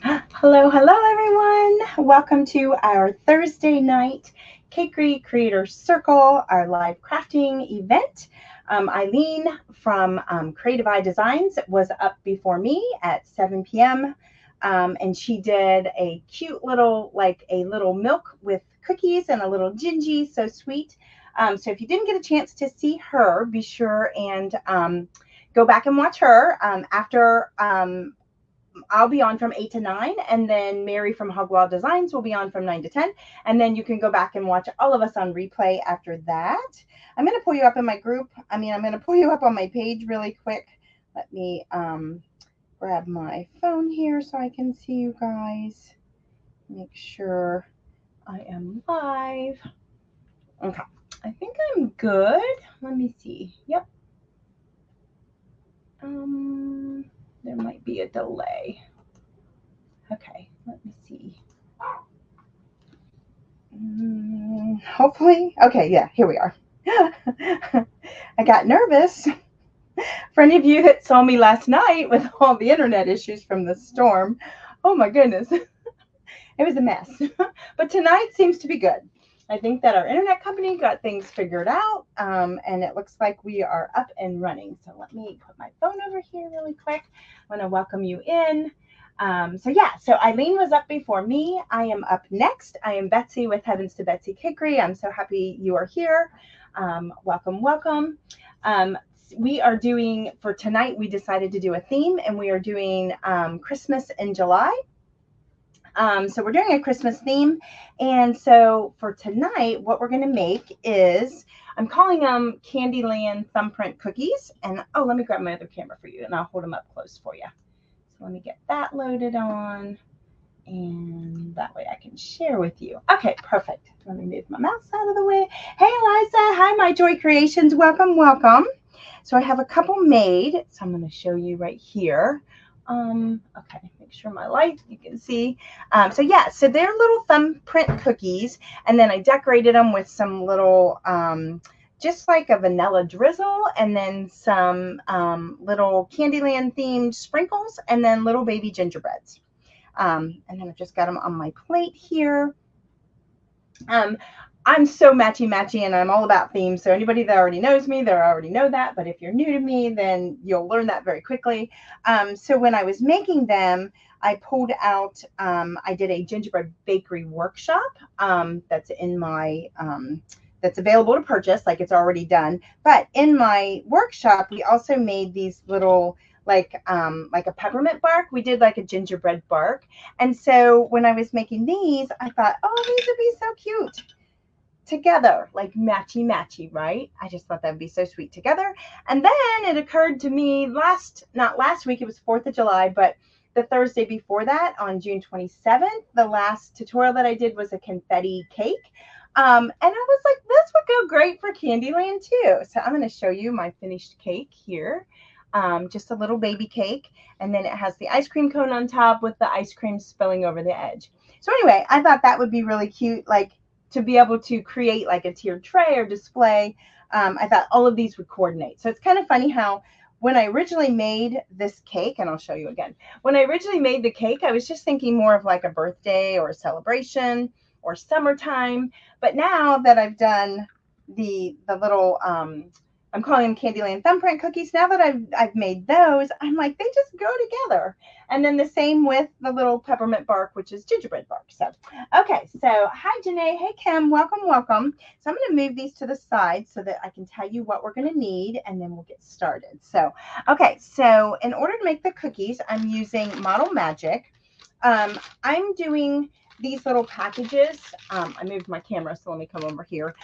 Hello, hello everyone. Welcome to our Thursday night Cakery Creator Circle, our live crafting event. Eileen from Creative Eye Designs was up before me at 7 p.m. And she did a cute little, like a little milk with cookies and a little gingy, so sweet. So if you didn't get a chance to see her, be sure and go back and watch her after I'll be on from 8 to 9, and then Mary from Hogwild Designs will be on from 9 to 10. And then you can go back and watch all of us on replay after that. I'm going to pull you up in my group. I'm going to pull you up on my page really quick. Let me grab my phone here so I can see you guys. Make sure I am live. Okay. I think I'm good. Let me see. Yep. There might be a delay. Okay, let me see. Hopefully. Okay, yeah, here we are. I got nervous. For any of you that saw me last night with all the internet issues from the storm, oh my goodness, it was a mess. But tonight seems to be good. I think that our internet company got things figured out, and it looks like we are up and running. So let me put my phone over here really quick. I want to welcome you in. So Eileen was up before me. I am up next. I am Betsy with Heavens to Betsy Cakery. I'm so happy you are here. Welcome, welcome. We are doing, for tonight, we decided to do a theme, and we are doing Christmas in July. So we're doing a Christmas theme. And so for tonight, what we're going to make is, I'm calling them Candyland Thumbprint Cookies. And oh, let me grab my other camera for you and I'll hold them up close for you. So let me get that loaded on. And that way I can share with you. Okay, perfect. Let me move my mouse out of the way. Hey, Eliza. Hi, My Joy Creations. Welcome, welcome. So I have a couple made. So I'm going to show you right here. Okay, make sure my light, you can see. So they're little thumbprint cookies, and then I decorated them with some little, just like a vanilla drizzle, and then some little Candyland themed sprinkles, and then little baby gingerbreads. And then I've just got them on my plate here. I'm so matchy, and I'm all about themes. So anybody that already knows me, they already know that. But if you're new to me, then you'll learn that very quickly. So when I was making them, I pulled out, I did a gingerbread bakery workshop that's in my, that's available to purchase, like it's already done. But in my workshop, we also made these little, like a peppermint bark. We did like a gingerbread bark. And so when I was making these, I thought, oh, these would be so cute together, like matchy, right? I just thought that would be so sweet together. And then it occurred to me not last week, it was 4th of July, but the Thursday before that, on June 27th, the last tutorial that I did was a confetti cake. And I was like, this would go great for Candyland too. So I'm going to show you my finished cake here. Just a little baby cake. And then it has the ice cream cone on top with the ice cream spilling over the edge. So anyway, I thought that would be really cute, like to be able to create like a tiered tray or display. I thought all of these would coordinate. So it's kind of funny how when I originally made this cake, and I'll show you again, when I originally made the cake, I was just thinking more of like a birthday or a celebration or summertime. But now that I've done the little, I'm calling them Candyland Thumbprint Cookies. Now that I've made those, I'm like, they just go together. And then the same with the little peppermint bark, which is gingerbread bark. So, okay. So, hi, Janae. Hey, Kim. Welcome, welcome. So, I'm going to move these to the side so that I can tell you what we're going to need, and then we'll get started. So, okay. So, in order to make the cookies, I'm using Model Magic. I'm doing these little packages. I moved my camera, so let me come over here.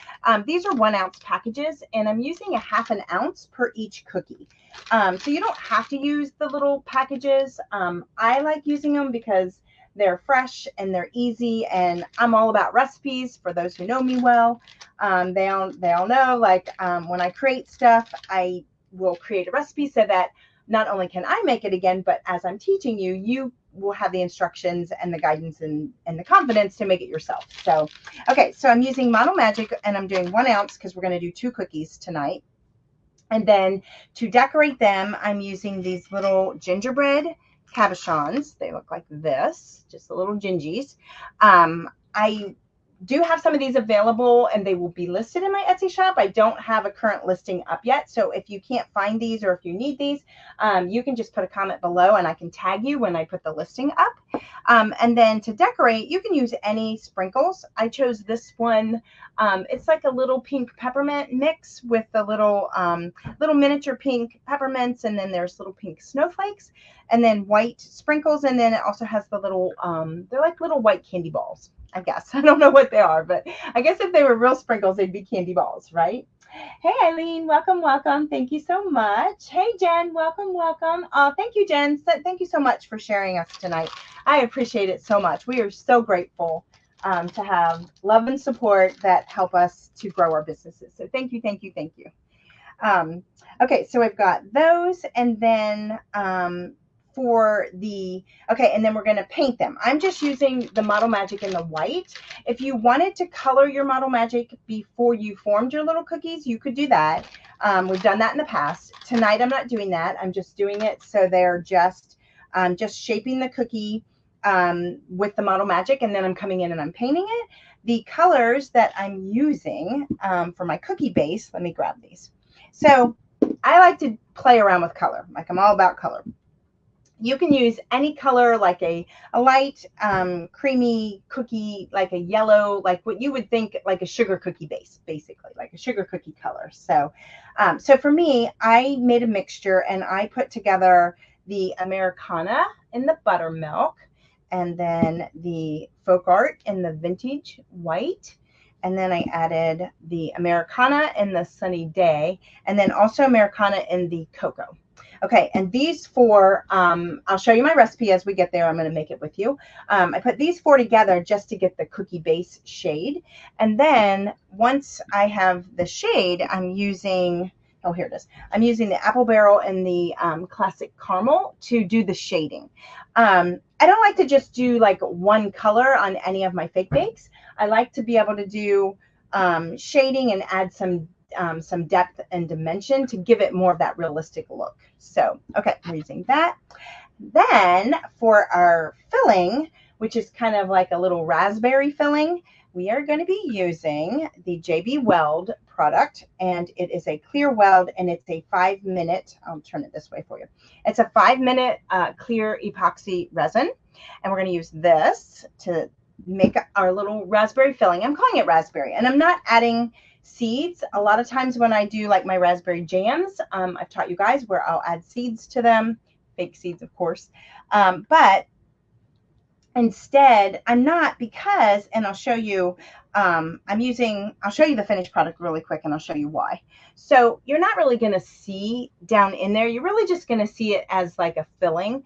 These are 1 ounce packages, and I'm using a 1/2 ounce per each cookie. So you don't have to use the little packages. I like using them because they're fresh and they're easy, and I'm all about recipes. For those who know me well, they all know, like when I create stuff, I will create a recipe so that not only can I make it again, but as I'm teaching you, you will have the instructions and the guidance and the confidence to make it yourself. So, okay, so I'm using Model Magic, and I'm doing 1 ounce because we're going to do 2 cookies tonight. And then to decorate them, I'm using these little gingerbread cabochons. They look like this, just the little gingies. I do have some of these available and they will be listed in my Etsy shop. I don't have a current listing up yet. So if you can't find these or if you need these, you can just put a comment below and I can tag you when I put the listing up. And then to decorate, you can use any sprinkles. I chose this one. It's like a little pink peppermint mix with the little miniature pink peppermints, and then there's little pink snowflakes, and then white sprinkles, and then it also has the little, they're like little white candy balls, I guess. I don't know what they are, but I guess if they were real sprinkles, they'd be candy balls, right? Hey, Eileen, welcome, welcome. Thank you so much. Hey, Jen, welcome, welcome. Thank you, Jen. Thank you so much for sharing us tonight. I appreciate it so much. We are so grateful to have love and support that help us to grow our businesses. So thank you, thank you, thank you. Okay, so I've got those, and then and then we're going to paint them. I'm just using the Model Magic in the white. If you wanted to color your Model Magic before you formed your little cookies, you could do that. We've done that in the past. Tonight, I'm not doing that. I'm just doing it so they're just shaping the cookie with the Model Magic, and then I'm coming in and I'm painting it. The colors that I'm using for my cookie base, let me grab these. So I like to play around with color. Like, I'm all about color. You can use any color, like a light creamy cookie, like a yellow, like what you would think like a sugar cookie base, basically like a sugar cookie color. So so for me, I made a mixture and I put together the Americana in the buttermilk, and then the Folk Art in the vintage white, and then I added the Americana in the sunny day, and then also Americana in the cocoa. Okay, and these four, I'll show you my recipe as we get there. I'm going to make it with you. I put these four together just to get the cookie base shade. And then once I have the shade, I'm using, oh, here it is. I'm using the Apple Barrel and the Classic Caramel to do the shading. I don't like to just do like one color on any of my fake bakes. I like to be able to do shading and add some depth and dimension to give it more of that realistic look. So, okay, we're using that. Then for our filling, which is kind of like a little raspberry filling, we are going to be using the JB Weld product, and it is a clear weld, and it's a 5-minute, I'll turn it this way for you. It's a 5-minute clear epoxy resin, and we're going to use this to make our little raspberry filling. I'm calling it raspberry, and I'm not adding seeds. A lot of times when I do like my raspberry jams, I've taught you guys where I'll add seeds to them, fake seeds, of course. But instead, I'm not, because, and I'll show you, I'll show you the finished product really quick, and I'll show you why. So you're not really going to see down in there. You're really just going to see it as like a filling.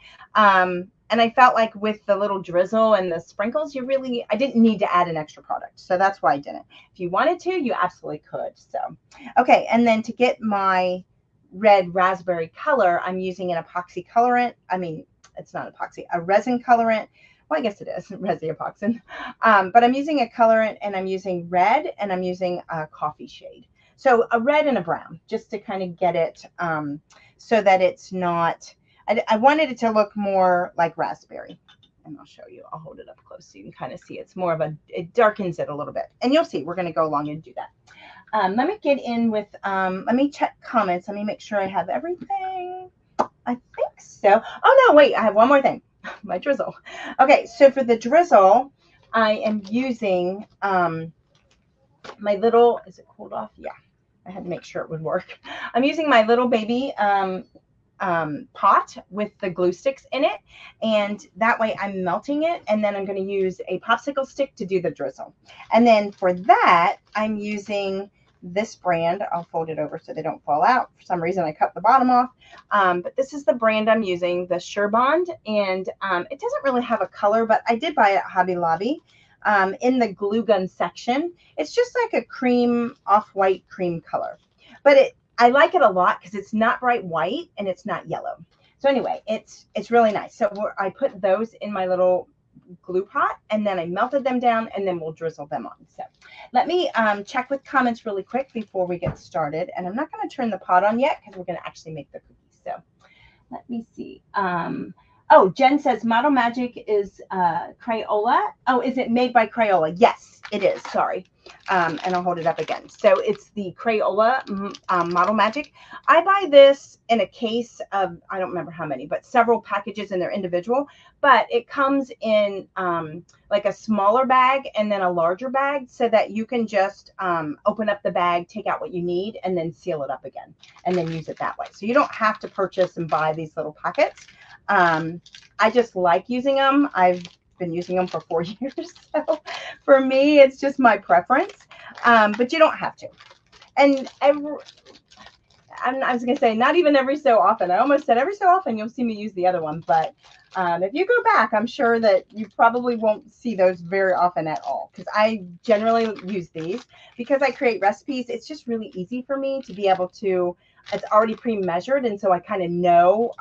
And I felt like with the little drizzle and the sprinkles, I didn't need to add an extra product. So that's why I didn't. If you wanted to, you absolutely could. So, okay. And then to get my red raspberry color, I'm using an epoxy colorant. I mean, it's not epoxy, a resin colorant. Well, I guess it is resin epoxy. But I'm using a colorant, and I'm using red, and I'm using a coffee shade. So a red and a brown, just to kind of get it so that it's not, I wanted it to look more like raspberry. And I'll show you. I'll hold it up close so you can kind of see. It's more of it darkens it a little bit. And you'll see, we're going to go along and do that. Let me get in with, let me check comments. Let me make sure I have everything. I think so. Oh, no, wait. I have one more thing. My drizzle. Okay, so for the drizzle, I am using my little, is it cooled off? Yeah, I had to make sure it would work. I'm using my little baby pot with the glue sticks in it, and that way I'm melting it, and then I'm going to use a popsicle stick to do the drizzle. And then for that, I'm using this brand. I'll fold it over so they don't fall out. For some reason, I cut the bottom off. But this is the brand I'm using, the Surebond. And it doesn't really have a color, but I did buy it at Hobby Lobby in the glue gun section. It's just like a cream, off-white cream color. But I like it a lot because it's not bright white and it's not yellow. So anyway, it's really nice. So I put those in my little glue pot, and then I melted them down, and then we'll drizzle them on. So let me check with comments really quick before we get started. And I'm not going to turn the pot on yet because we're going to actually make the cookies. So let me see. Oh, Jen says Model Magic is Crayola. Oh, is it made by Crayola? Yes, it is. Sorry. And I'll hold it up again. So it's the Crayola Model Magic. I buy this in a case of, I don't remember how many, but several packages, and they're individual. But it comes in like a smaller bag and then a larger bag, so that you can just open up the bag, take out what you need, and then seal it up again, and then use it that way. So you don't have to purchase and buy these little packets. I just like using them. I've been using them for 4 years. So for me, it's just my preference. But you don't have to. And I was going to say, not even every so often. I almost said every so often you'll see me use the other one. But if you go back, I'm sure that you probably won't see those very often at all. Because I generally use these because I create recipes. It's just really easy for me to be able to, it's already pre-measured. And so I kind of know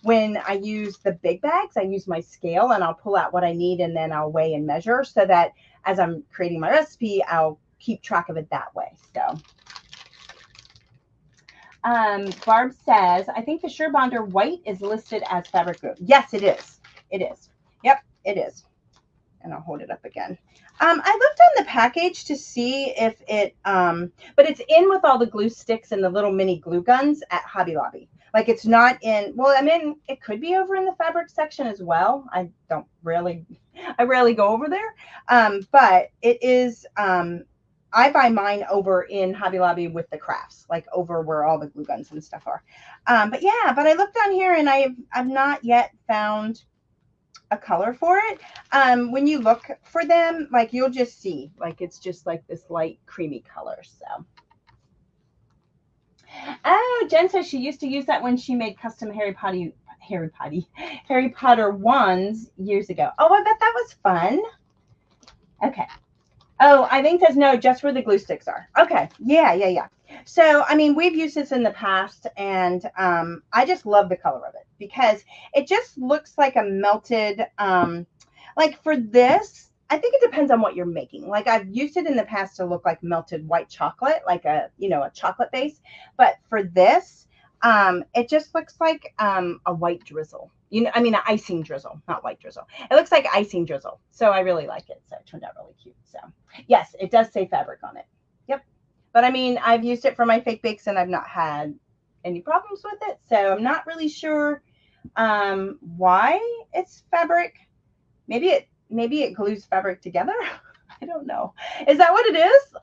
when I use the big bags, I use my scale and I'll pull out what I need, and then I'll weigh and measure, so that as I'm creating my recipe, I'll keep track of it that way. So Barb says, I think the Surebonder white is listed as fabric glue. Yes, it is. It is. Yep, it is. And I'll hold it up again. I looked on the package to see if it, but it's in with all the glue sticks and the little mini glue guns at Hobby Lobby. Like, it's not in, well, I mean, it could be over in the fabric section as well. I rarely go over there. But it is, I buy mine over in Hobby Lobby with the crafts, like over where all the glue guns and stuff are. But yeah, but I looked on here and I've not yet found a color for it. When you look for them, like, you'll just see, like, it's just like this light creamy color. So oh, Jen says she used to use that when she made custom Harry Potter wands years ago. Oh, I bet that was fun. Okay. Oh, Eileen says no, just where the glue sticks are. Okay. Yeah. So, I mean, we've used this in the past, and I just love the color of it because it just looks like a melted, like for this, I think it depends on what you're making. Like, I've used it in the past to look like melted white chocolate, like a chocolate base. But for this, it just looks like a white drizzle. I mean, an icing drizzle, not white drizzle. It looks like icing drizzle. So I really like it. So it turned out really cute. So yes, it does say fabric on it. Yep. But I mean, I've used it for my fake bakes and I've not had any problems with it. So I'm not really sure why it's fabric. Maybe it glues fabric together. I don't know. Is that what it is?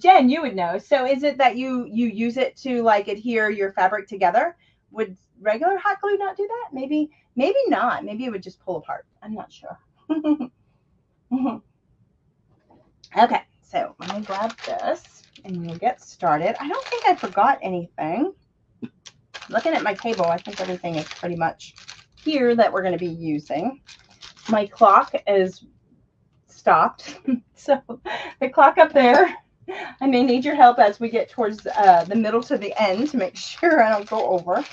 Jen, you would know. So is it that you use it to like adhere your fabric together? Would regular hot glue not do that? Maybe not. Maybe it would just pull apart. I'm not sure. Okay, so let me grab this and we'll get started. I don't think I forgot anything. Looking at my table, I think everything is pretty much here that we're going to be using. My clock is stopped. So the clock up there, I may need your help as we get towards the middle to the end to make sure I don't go over.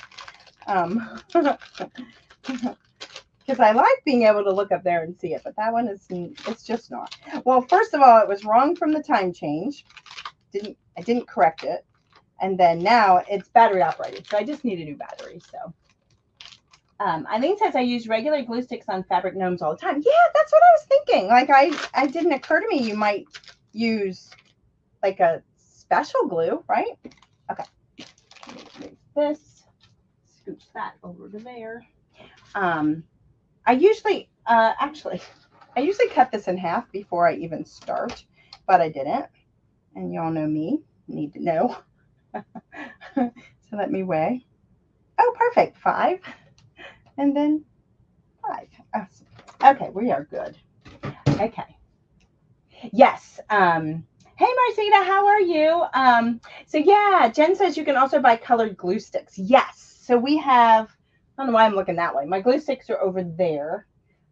Because I like being able to look up there and see it, but that one it's just not. Well, first of all, it was wrong from the time change. I didn't correct it. And then now it's battery operated. So I just need a new battery. So Eileen says I use regular glue sticks on fabric gnomes all the time. Yeah, that's what I was thinking. Like, I didn't occur to me you might use like a special glue, right? Okay. Move this, scooch that over to there. I usually cut this in half before I even start, but I didn't. And y'all know me, need to know. So let me weigh. Oh, perfect. 5. And then 5. Awesome. Okay, we are good. Okay. Yes. Hey, Marcita, how are you? So yeah, Jen says you can also buy colored glue sticks. Yes. So we have, I don't know why I'm looking that way. My glue sticks are over there.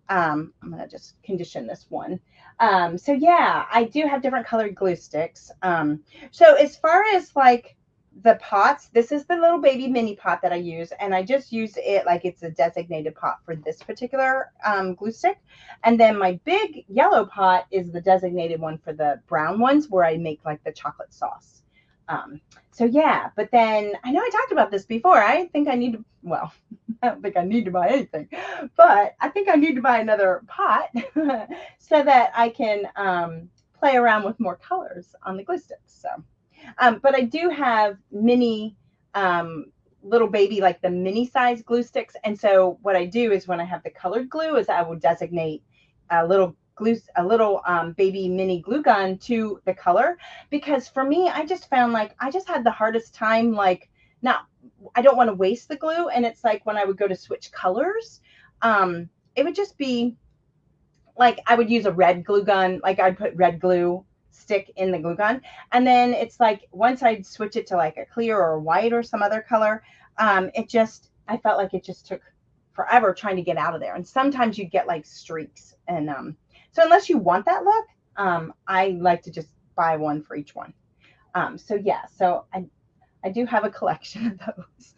I'm going to just condition this one. So yeah, I do have different colored glue sticks. So as far as like the pots, this is the little baby mini pot that I use, and I just use it like it's a designated pot for this particular glue stick. And then my big yellow pot is the designated one for the brown ones where I make like the chocolate sauce. So yeah, but then I know I talked about this before. I think I need to, well, I don't think I need to buy anything, but I think I need to buy another pot so that I can play around with more colors on the glue sticks. So, but I do have mini little baby, like the mini size glue sticks. And so what I do is when I have the colored glue is I will designate a little baby mini glue gun to the color, because for me, I just found like I just had the hardest time, like not, I don't want to waste the glue. And it's like when I would go to switch colors, it would just be like I would use a red glue gun, like I'd put red glue stick in the glue gun, and then it's like once I'd switch it to like a clear or white or some other color, I felt like it just took forever trying to get out of there. And sometimes you get like streaks, and so unless you want that look, I like to just buy one for each one. So yeah, so I do have a collection of those.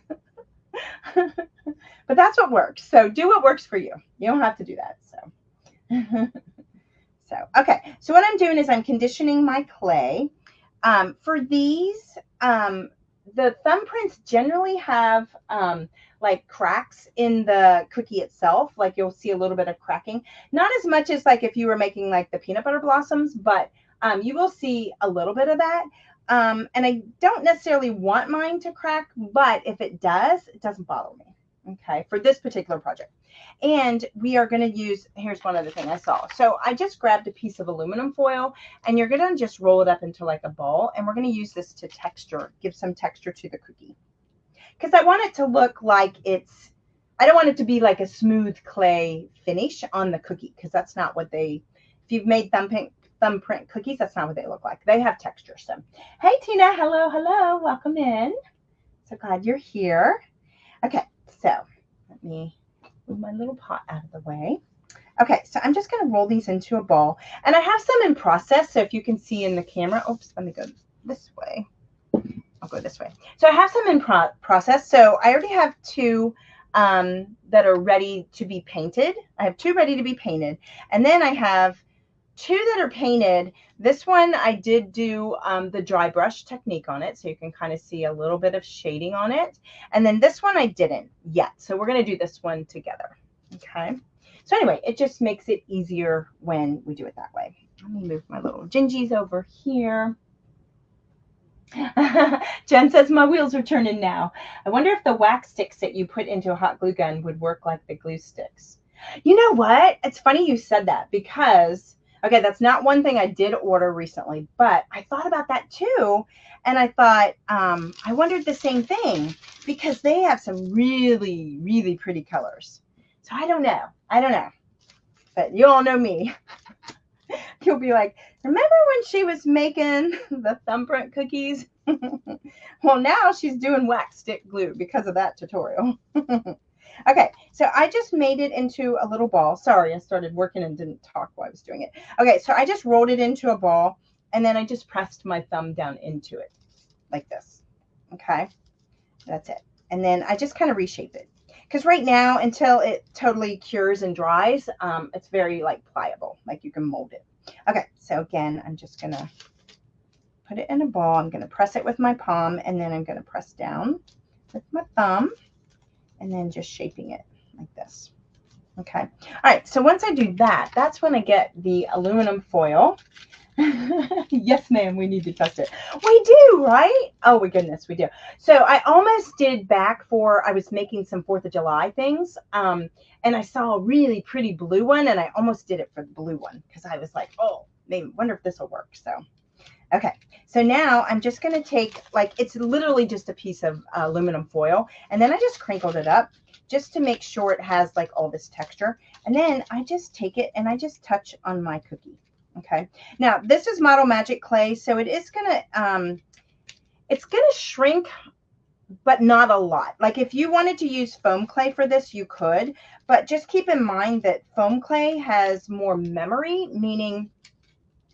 But that's what works. So do what works for you. You don't have to do that. So, so okay. So what I'm doing is I'm conditioning my clay. For these, the thumbprints generally have like cracks in the cookie itself. Like you'll see a little bit of cracking. Not as much as like if you were making like the peanut butter blossoms, but you will see a little bit of that. And I don't necessarily want mine to crack, but if it does, it doesn't bother me. Okay, for this particular project. And we are going to use, here's one other thing I saw. So I just grabbed a piece of aluminum foil, and you're going to just roll it up into like a ball, and we're going to use this to texture, give some texture to the cookie. Because I want it to look like it's, I don't want it to be like a smooth clay finish on the cookie, because that's not what they, if you've made thumbprint cookies, that's not what they look like. They have texture. So, hey Tina, hello, hello, welcome in. So glad you're here. Okay, so let me move my little pot out of the way. Okay, so I'm just going to roll these into a ball, and I have some in process. So if you can see in the camera, oops, let me go this way. I'll go this way. So I have some in process. So I already have two that are ready to be painted. I have two ready to be painted, and then I have two that are painted. This one I did do the dry brush technique on it, so you can kind of see a little bit of shading on it. And then this one I didn't yet, so we're going to do this one together. Okay. So anyway, it just makes it easier when we do it that way. Let me move my little gingies over here. Jen says, my wheels are turning now. I wonder if the wax sticks that you put into a hot glue gun would work like the glue sticks. You know what? It's funny you said that, because, okay, that's not one thing I did order recently, but I thought about that too. And I thought, I wondered the same thing, because they have some really, really pretty colors. So I don't know. I don't know. But you all know me. You'll be like, remember when she was making the thumbprint cookies? Well, now she's doing wax stick glue because of that tutorial. Okay, so I just made it into a little ball. Sorry, I started working and didn't talk while I was doing it. Okay, so I just rolled it into a ball, and then I just pressed my thumb down into it like this. Okay, that's it. And then I just kind of reshape it. Because right now, until it totally cures and dries, it's very like pliable, like you can mold it. Okay, so again, I'm just going to put it in a ball. I'm going to press it with my palm, and then I'm going to press down with my thumb, and then just shaping it like this. Okay. All right, so once I do that, that's when I get the aluminum foil. Yes, ma'am, we need to test it. We do, right? Oh, my goodness, we do. So I almost did back for, I was making some 4th of July things, and I saw a really pretty blue one, and I almost did it for the blue one, because I was like, oh, maybe, wonder if this will work. So, okay. So now I'm just going to take, like, it's literally just a piece of aluminum foil, and then I just crinkled it up just to make sure it has, like, all this texture. And then I just take it, and I just touch on my cookie. Okay, now this is Model Magic clay, so it is gonna it's gonna shrink, but not a lot. Like if you wanted to use foam clay for this, you could, but just keep in mind that foam clay has more memory, meaning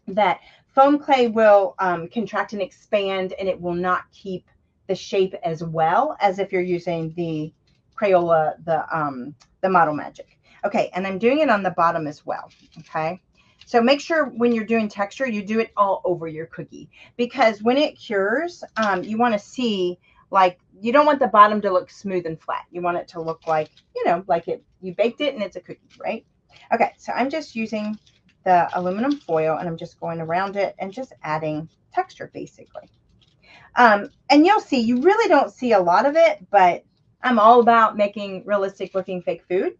that foam clay will contract and expand, and it will not keep the shape as well as if you're using the Crayola, the Model Magic. Okay, and I'm doing it on the bottom as well. Okay. So make sure when you're doing texture, you do it all over your cookie, because when it cures, you want to see, like, you don't want the bottom to look smooth and flat. You want it to look like, you know, like you baked it and it's a cookie, right? Okay, so I'm just using the aluminum foil and I'm just going around it and just adding texture basically. And you'll see, you really don't see a lot of it, but I'm all about making realistic looking fake food.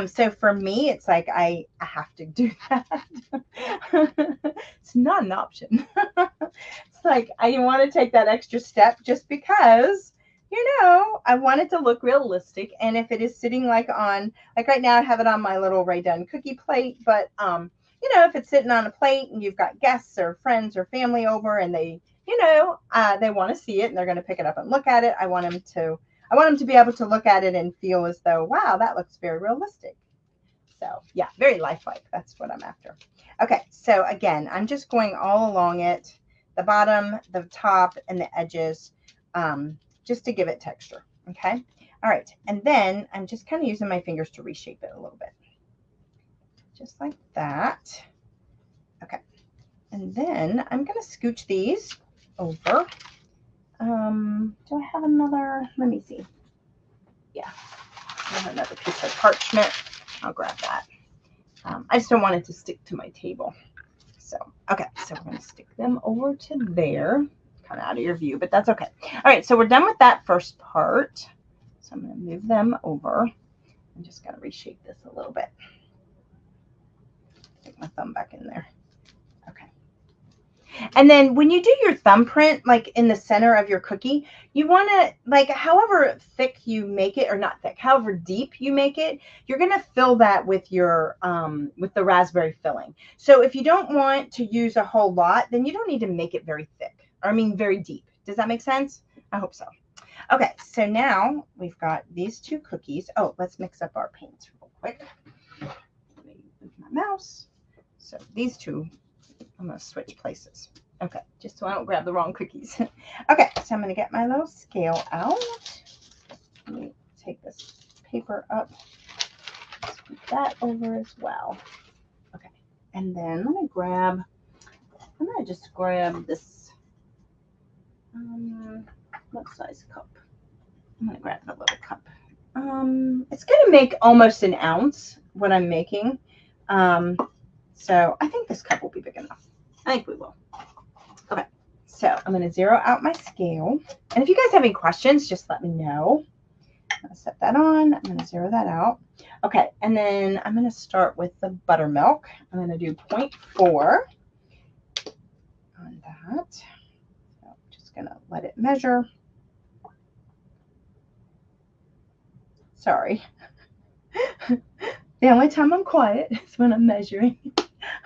So for me, it's like I have to do that. It's not an option. It's like I want to take that extra step just because, you know, I want it to look realistic. And if it is sitting like on, like right now I have it on my little Ray Dunn cookie plate, but you know, if it's sitting on a plate and you've got guests or friends or family over and they, you know, they want to see it and they're going to pick it up and look at it, I want them to be able to look at it and feel as though, wow, that looks very realistic. So yeah, very lifelike. That's what I'm after. Okay, so again, I'm just going all along it, the bottom, the top, and the edges, just to give it texture. Okay, all right, and then I'm just kind of using my fingers to reshape it a little bit, just like that. Okay, and then I'm going to scooch these over. Do I have another? Let me see. Yeah, I have another piece of parchment. I'll grab that. I just don't want it to stick to my table. So, okay, so we're going to stick them over to there. Kind of out of your view, but that's okay. All right, so we're done with that first part. So I'm going to move them over. I'm just going to reshape this a little bit. Stick my thumb back in there. Okay. And then when you do your thumbprint, like in the center of your cookie, you want to, like, however thick you make it, or not thick, however deep you make it, you're going to fill that with your, with the raspberry filling. So if you don't want to use a whole lot, then you don't need to make it very thick, or I mean, very deep. Does that make sense? I hope so. Okay, so now we've got these two cookies. Oh, let's mix up our paints real quick. Let me move my mouse. So these two, I'm going to switch places. Okay, just so I don't grab the wrong cookies. Okay, so I'm going to get my little scale out. Let me take this paper up. Scoop that over as well. Okay, and then let me grab, I'm going to just grab this, what size cup? I'm going to grab the little cup. It's going to make almost an ounce what I'm making. So I think this cup will be big enough. I think we will. Okay, so I'm going to zero out my scale. And if you guys have any questions, just let me know. I'm going to set that on. I'm going to zero that out. Okay, and then I'm going to start with the buttermilk. I'm going to do 0.4 on that. So I'm just going to let it measure. Sorry. The only time I'm quiet is when I'm measuring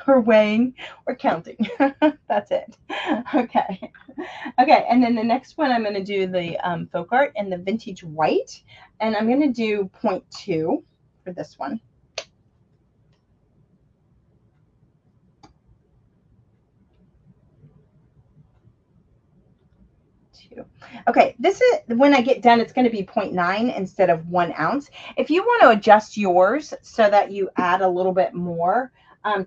or weighing or counting. That's it. Okay. Okay, and then the next one I'm going to do the Faux art and the vintage white, and I'm going to do 0.2 for this one. Okay, this is when I get done, it's going to be 0.9 instead of 1 ounce. If you want to adjust yours so that you add a little bit more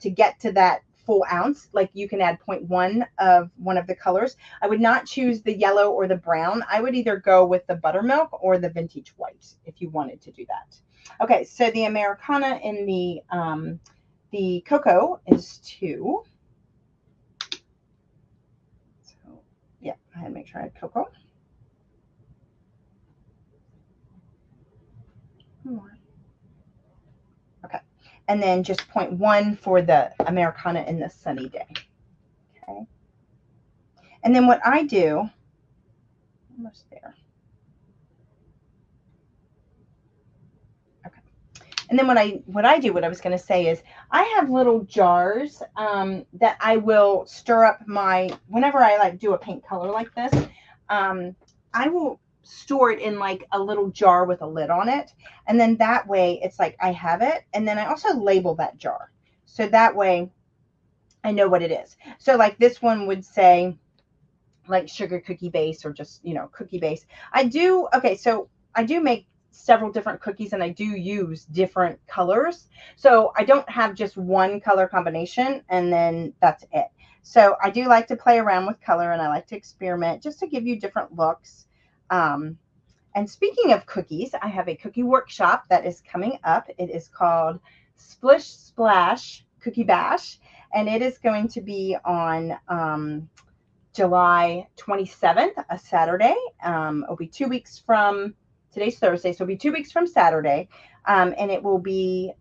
to get to that full ounce, like you can add 0.1 of one of the colors. I would not choose the yellow or the brown. I would either go with the buttermilk or the vintage white if you wanted to do that. Okay, so the Americana in the cocoa is 2. Yeah, I had to make sure I had cocoa. Okay, and then just 0.1 for the Americana in the sunny day. Okay, and then what I do, almost there. Okay, and then what I was going to say is I have little jars that I will stir up whenever I like do a paint color like this, I will store it in like a little jar with a lid on it. And then that way it's like I have it. And then I also label that jar. So that way I know what it is. So like this one would say like sugar cookie base or just, you know, cookie base. Okay, so I do make several different cookies, and I do use different colors. So I don't have just one color combination and then that's it. So I do like to play around with color, and I like to experiment just to give you different looks. And speaking of cookies, I have a cookie workshop that is coming up. It is called Splish Splash Cookie Bash, and it is going to be on July 27th, a Saturday. It'll be 2 weeks from today's Thursday, so it'll be 2 weeks from Saturday, and it will be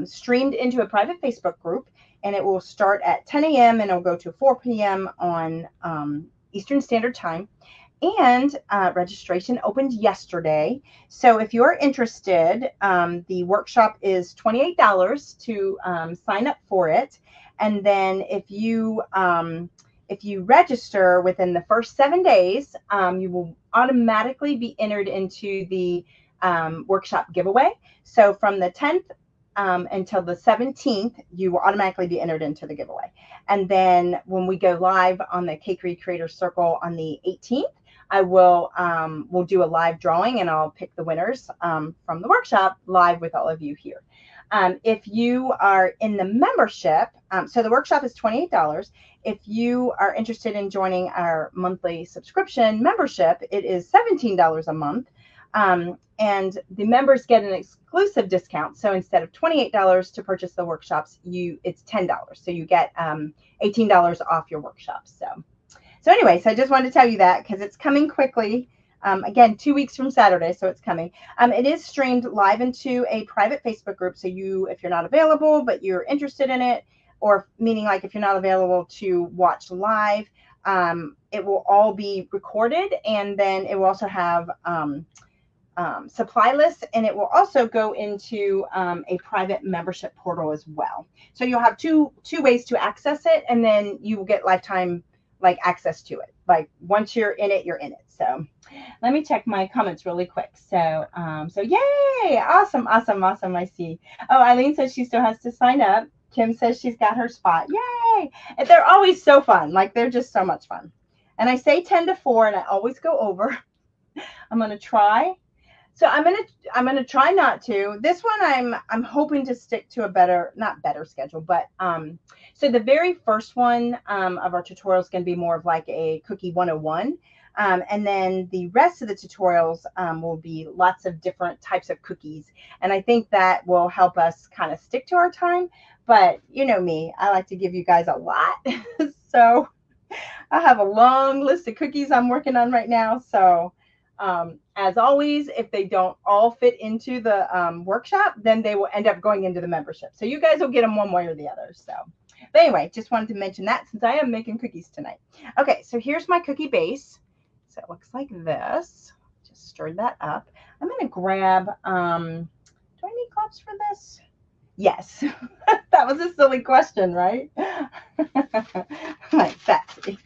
streamed into a private Facebook group, and it will start at 10 a.m. and it'll go to 4 p.m. on Eastern Standard Time. And registration opened yesterday. So if you're interested, the workshop is $28 to sign up for it. And then if you register within the first 7 days, you will automatically be entered into the workshop giveaway. So from the 10th until the 17th, you will automatically be entered into the giveaway. And then when we go live on the Cakery Creator Circle on the 18th, I will we'll do a live drawing, and I'll pick the winners from the workshop live with all of you here. If you are in the membership, so the workshop is $28. If you are interested in joining our monthly subscription membership, it is $17 a month. And the members get an exclusive discount. So instead of $28 to purchase the workshops, it's $10. So you get $18 off your workshops. So anyways, I just wanted to tell you that because it's coming quickly. Again, 2 weeks from Saturday, so it's coming. It is streamed live into a private Facebook group. So if you're not available, but you're interested in it, or meaning like if you're not available to watch live, it will all be recorded, and then it will also have supply lists, and it will also go into a private membership portal as well. So you'll have two ways to access it, and then you will get lifetime access to it. Like once you're in it, you're in it. So let me check my comments really quick. So yay, awesome. I see. Oh, Eileen says she still has to sign up. Kim says she's got her spot. Yay. And they're always so fun. Like they're just so much fun. And I say 10 to 4 and I always go over. I'm going to try. So I'm gonna try not to. This one I'm hoping to stick to a not better schedule, but so the very first one of our tutorial is going to be more of like a cookie 101, and then the rest of the tutorials will be lots of different types of cookies, and I think that will help us kind of stick to our time. But you know me, I like to give you guys a lot, so I have a long list of cookies I'm working on right now. So as always, if they don't all fit into the workshop, then they will end up going into the membership. So you guys will get them one way or the other. So, but anyway, just wanted to mention that since I am making cookies tonight. Okay, so here's my cookie base. So it looks like this. Just stirred that up. I'm going to grab, do I need gloves for this? Yes. That was a silly question, right? Like, Betsy.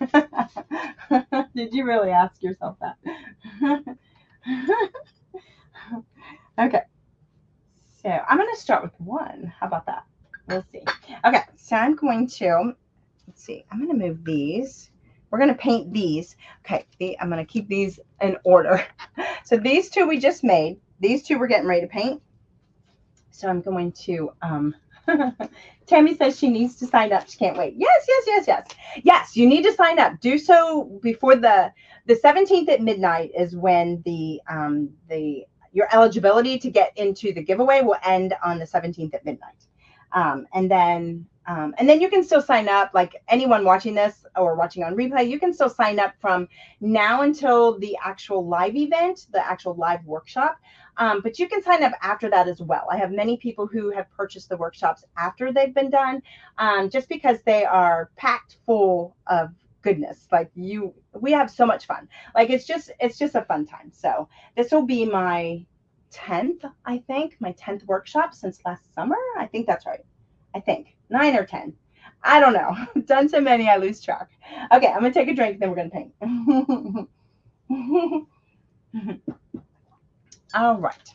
Did you really ask yourself that? Okay. So I'm going to start with one. How about that? We'll see. Okay. So I'm going to, let's see. I'm going to move these. We're going to paint these. Okay. I'm going to keep these in order. So these two we just made. These two we're getting ready to paint. So I'm going to, Tammy says she needs to sign up. She can't wait. Yes. Yes, you need to sign up. Do so before the 17th at midnight is when your eligibility to get into the giveaway will end on the 17th at midnight. And then you can still sign up, like anyone watching this or watching on replay, you can still sign up from now until the actual live event, the actual live workshop. But you can sign up after that as well. I have many people who have purchased the workshops after they've been done, just because they are packed full of goodness. Like we have so much fun. Like it's just a fun time. So this will be my 10th, I think, my 10th workshop since last summer. I think that's right. I think 9 or 10. I don't know. I've done so many, I lose track. Okay, I'm gonna take a drink, then we're gonna paint. All right.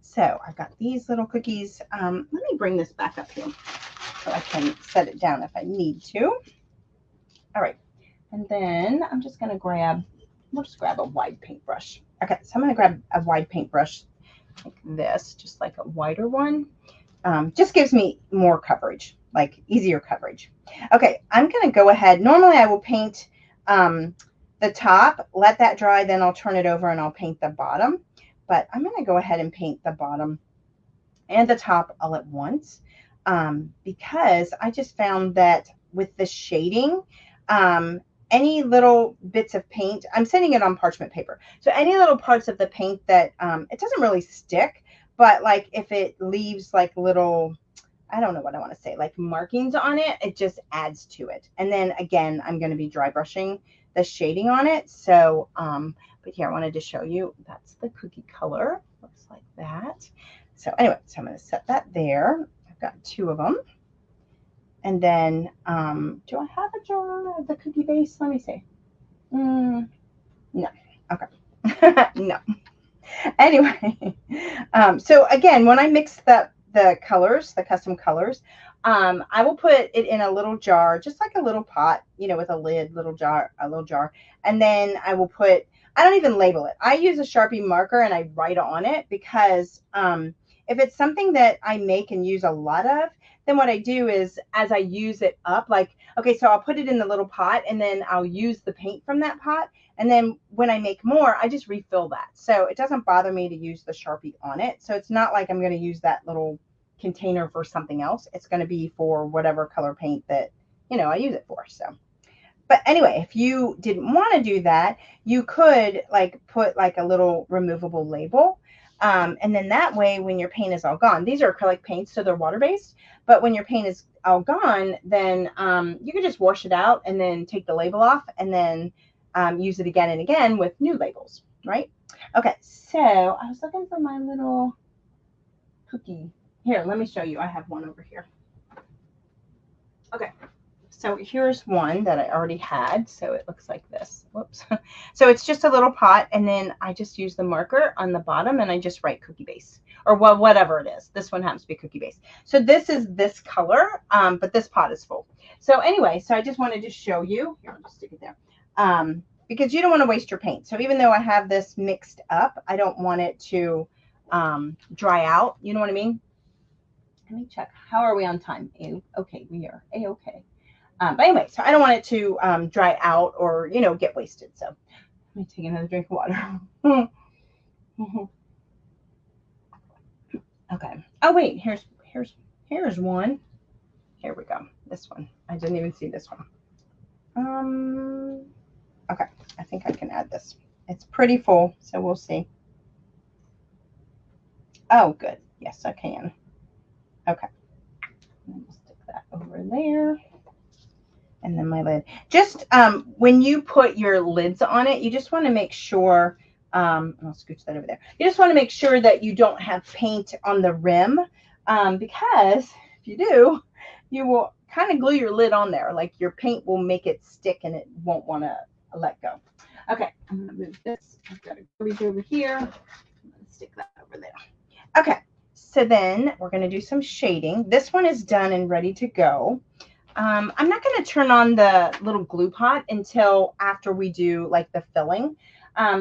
So I've got these little cookies. Let me bring this back up here so I can set it down if I need to. All right. And then I'm just gonna we'll just grab a wide paintbrush. Okay, so I'm gonna grab a wide paintbrush. like this, just like a wider one. Just gives me more coverage, like easier coverage. Okay, I'm going to go ahead. Normally I will paint the top, let that dry, then I'll turn it over and I'll paint the bottom. But I'm going to go ahead and paint the bottom and the top all at once because I just found that with the shading, any little bits of paint, I'm sending it on parchment paper. So any little parts of the paint that it doesn't really stick, but like if it leaves like little, I don't know what I want to say, like markings on it, it just adds to it. And then again, I'm going to be dry brushing the shading on it. So, but here I wanted to show you, that's the cookie color. Looks like that. So anyway, so I'm going to set that there. I've got 2 of them. And then, do I have a jar of the cookie base? Let me see. No. Okay. No. Anyway, so again, when I mix the colors, the custom colors, I will put it in a little jar, just like a little pot, you know, with a lid, a little jar. And then I will put, I don't even label it. I use a Sharpie marker and I write on it because if it's something that I make and use a lot of, then what I do is as I use it up, like, okay, so I'll put it in the little pot and then I'll use the paint from that pot. And then when I make more, I just refill that. So it doesn't bother me to use the Sharpie on it. So it's not like I'm going to use that little container for something else. It's going to be for whatever color paint that, you know, I use it for. So, but anyway, if you didn't want to do that, you could like put like a little removable label. And then that way, when your paint is all gone, these are acrylic paints, so they're water-based. But when your paint is all gone, then you can just wash it out and then take the label off and then use it again and again with new labels, right? Okay, so I was looking for my little cookie. Here, let me show you. I have one over here. Okay, so here's one that I already had. So it looks like this. Whoops. So it's just a little pot, and then I just use the marker on the bottom, and I just write cookie base, or well, whatever it is. This one happens to be cookie base. So this is this color, but this pot is full. So anyway, so I just wanted to show you. Here, I'll just stick it there. Because you don't want to waste your paint. So even though I have this mixed up, I don't want it to dry out. You know what I mean? Let me check. How are we on time? Okay, we are A-okay. But anyway, so I don't want it to dry out or, you know, get wasted. So let me take another drink of water. Okay. Oh, wait, here's one. Here we go. This one. I didn't even see this one. Okay, I think I can add this. It's pretty full, so we'll see. Oh, good. Yes, I can. Okay. I'll stick that over there. And then my lid. Just when you put your lids on it, you just want to make sure, I'll scooch that over there. You just want to make sure that you don't have paint on the rim because if you do, you will kind of glue your lid on there. Like your paint will make it stick and it won't want to let go. Okay, I'm going to move this. I've got a garbage over here. I'm going to stick that over there. Okay, so then we're going to do some shading. This one is done and ready to go. I'm not going to turn on the little glue pot until after we do like the filling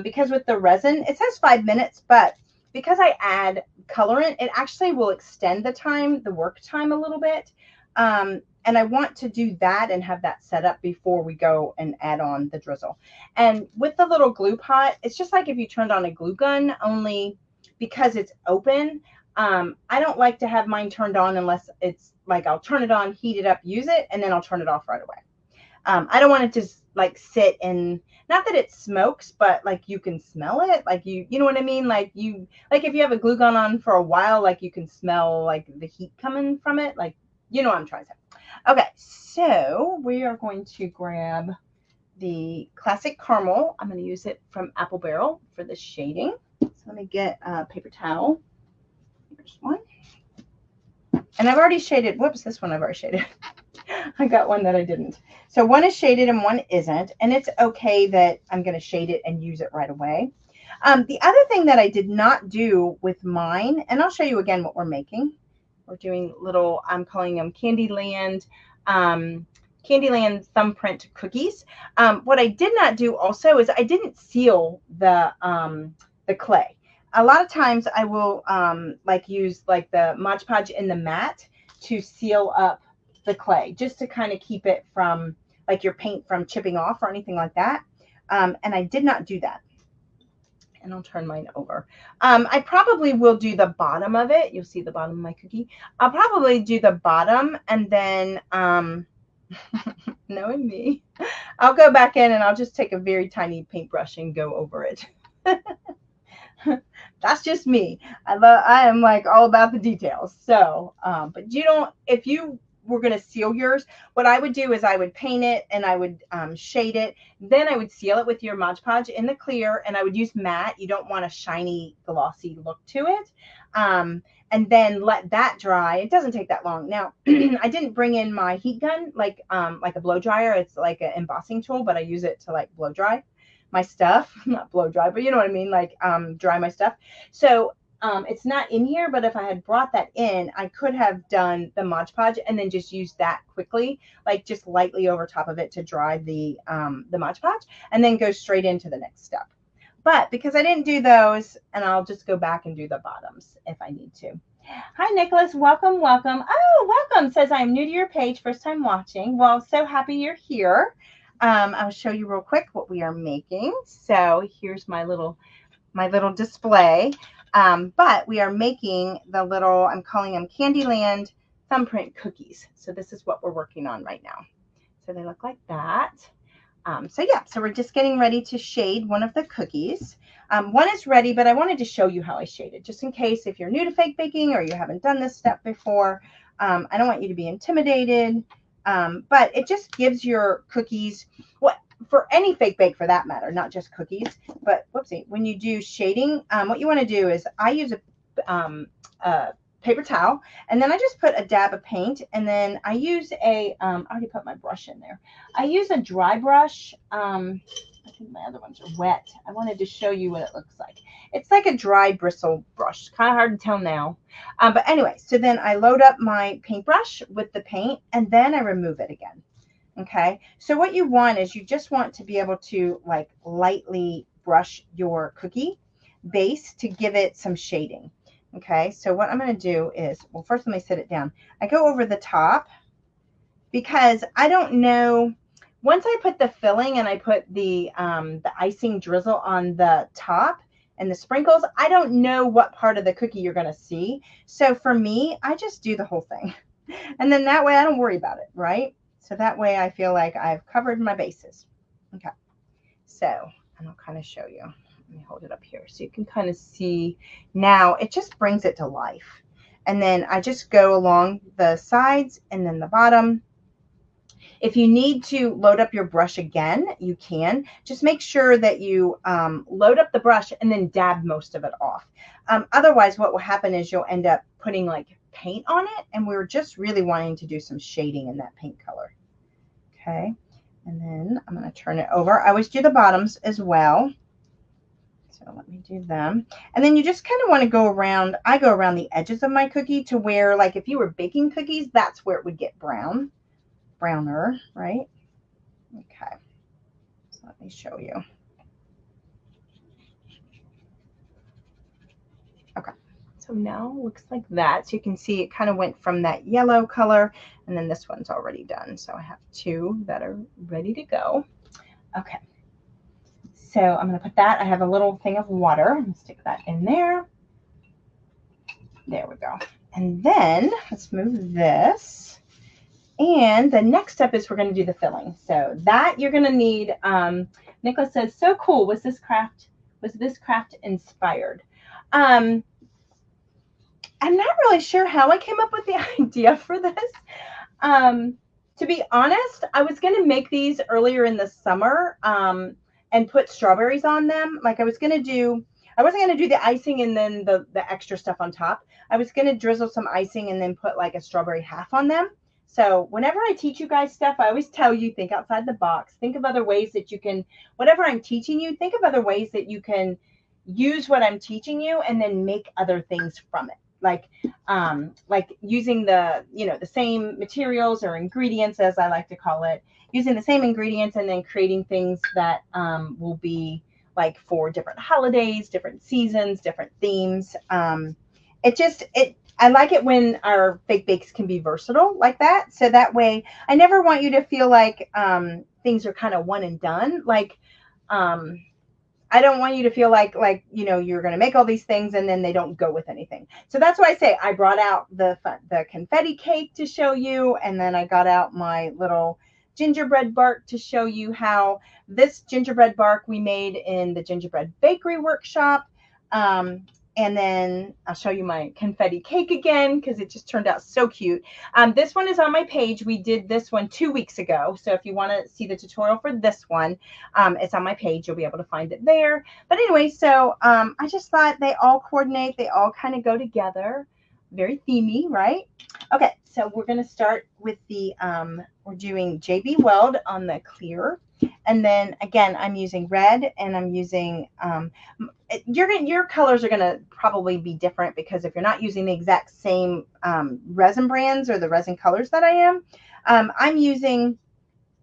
because with the resin, it says 5 minutes, but because I add colorant, it actually will extend the time, the work time a little bit. And I want to do that and have that set up before we go and add on the drizzle. And with the little glue pot, it's just like if you turned on a glue gun, only because it's open. I don't like to have mine turned on unless it's like I'll turn it on, heat it up, use it, and then I'll turn it off right away. I don't want it to like sit and not that it smokes, but like you can smell it. Like you know what I mean? Like if you have a glue gun on for a while, like you can smell like the heat coming from it. Like, you know what I'm trying to say. Okay, so we are going to grab the classic caramel. I'm going to use it from Apple Barrel for the shading. So let me get a paper towel. Here's one. And I've already shaded. Whoops, this one I've already shaded. I got one that I didn't. So one is shaded and one isn't. And it's okay that I'm going to shade it and use it right away. The other thing that I did not do with mine, and I'll show you again what we're making. We're doing little, I'm calling them Candyland Thumbprint Cookies. What I did not do also is I didn't seal the clay. a lot of times I will like use like the Mod Podge in the mat to seal up the clay, just to kind of keep it from like your paint from chipping off or anything like that. And I did not do that. And I'll turn mine over. I probably will do the bottom of it. You'll see the bottom of my cookie. I'll probably do the bottom, and then knowing me, I'll go back in and I'll just take a very tiny paintbrush and go over it. That's just me. I am like all about the details. So, but you don't, if you were going to seal yours, what I would do is I would paint it and I would shade it. Then I would seal it with your Mod Podge in the clear, and I would use matte. You don't want a shiny, glossy look to it. And then let that dry. It doesn't take that long. Now, I didn't bring in my heat gun, like a blow dryer. It's like an embossing tool, but I use it to like blow dry my stuff. Not blow dry, but you know what I mean, like dry my stuff. So it's not in here, but if I had brought that in, I could have done the Mod Podge and then just used that quickly, like just lightly over top of it to dry the Mod Podge, and then go straight into the next step. But because I didn't do those, and I'll just go back and do the bottoms if I need to. Hi, Nicholas. Welcome, welcome. Oh, welcome. Says I'm new to your page, first time watching. Well, so happy you're here. I'll show you real quick what we are making. So here's my little display. But we are making the little, I'm calling them Candyland thumbprint cookies. So this is what we're working on right now. So they look like that. So yeah, so we're just getting ready to shade one of the cookies. One is ready, but I wanted to show you how I shaded, just in case if you're new to fake baking or you haven't done this step before. I don't want you to be intimidated, but it just gives your cookies, for any fake bake for that matter, not just cookies, but whoopsie, when you do shading, what you want to do is I use a paper towel, and then I just put a dab of paint, and then I use I already put my brush in there. I use a dry brush. I think my other ones are wet. I wanted to show you what it looks like. It's like a dry bristle brush. Kind of hard to tell now. But anyway, so then I load up my paintbrush with the paint, and then I remove it again. Okay, so what you want is you just want to be able to like lightly brush your cookie base to give it some shading. Okay, so what I'm going to do is, well, first let me set it down. I go over the top because I don't know, once I put the filling and I put the icing drizzle on the top and the sprinkles, I don't know what part of the cookie you're going to see. So for me, I just do the whole thing. And then that way I don't worry about it, right? So that way I feel like I've covered my bases. Okay, so, and I'll kind of show you. Let me hold it up here so you can kind of see. Now it just brings it to life. And then I just go along the sides and then the bottom. If you need to load up your brush again, you can. Just make sure that you load up the brush and then dab most of it off. Otherwise, what will happen is you'll end up putting like paint on it, and we're just really wanting to do some shading in that paint color. Okay, and then I'm going to turn it over. I always do the bottoms as well. So let me do them. And then you just kind of want to go around. I go around the edges of my cookie to where, like if you were baking cookies, that's where it would get browner, right? Okay, so let me show you. Okay, so now it looks like that. So you can see it kind of went from that yellow color, and then this one's already done. So I have two that are ready to go. Okay, so I'm going to put that. I have a little thing of water. I'm going to stick that in there. There we go. And then let's move this. And the next step is we're going to do the filling. So that you're going to need, Nicholas says, so cool. Was this craft inspired? I'm not really sure how I came up with the idea for this. To be honest, I was going to make these earlier in the summer and put strawberries on them. Like I wasn't going to do the icing and then the extra stuff on top. I was going to drizzle some icing and then put like a strawberry half on them. So whenever I teach you guys stuff, I always tell you, think outside the box. Think of other ways that you can, whatever I'm teaching you, think of other ways that you can use what I'm teaching you and then make other things from it. Like using the same materials or ingredients, as I like to call it, using the same ingredients and then creating things that will be like for different holidays, different seasons, different themes. I like it when our fake bakes can be versatile like that. So that way, I never want you to feel like things are kind of one and done. Like, I don't want you to feel like you're going to make all these things and then they don't go with anything. So that's why I say I brought out the confetti cake to show you, and then I got out my little gingerbread bark to show you how this gingerbread bark we made in the gingerbread bakery workshop. And then I'll show you my confetti cake again because it just turned out so cute. This one is on my page. We did this one 2 weeks ago. So if you want to see the tutorial for this one, it's on my page. You'll be able to find it there. But anyway, so I just thought they all coordinate. They all kind of go together. Very themey, right? Okay, so we're going to start with the, we're doing JB Weld on the clear. And then again, I'm using red, and I'm using, your colors are going to probably be different because if you're not using the exact same resin brands or the resin colors that I am, I'm using,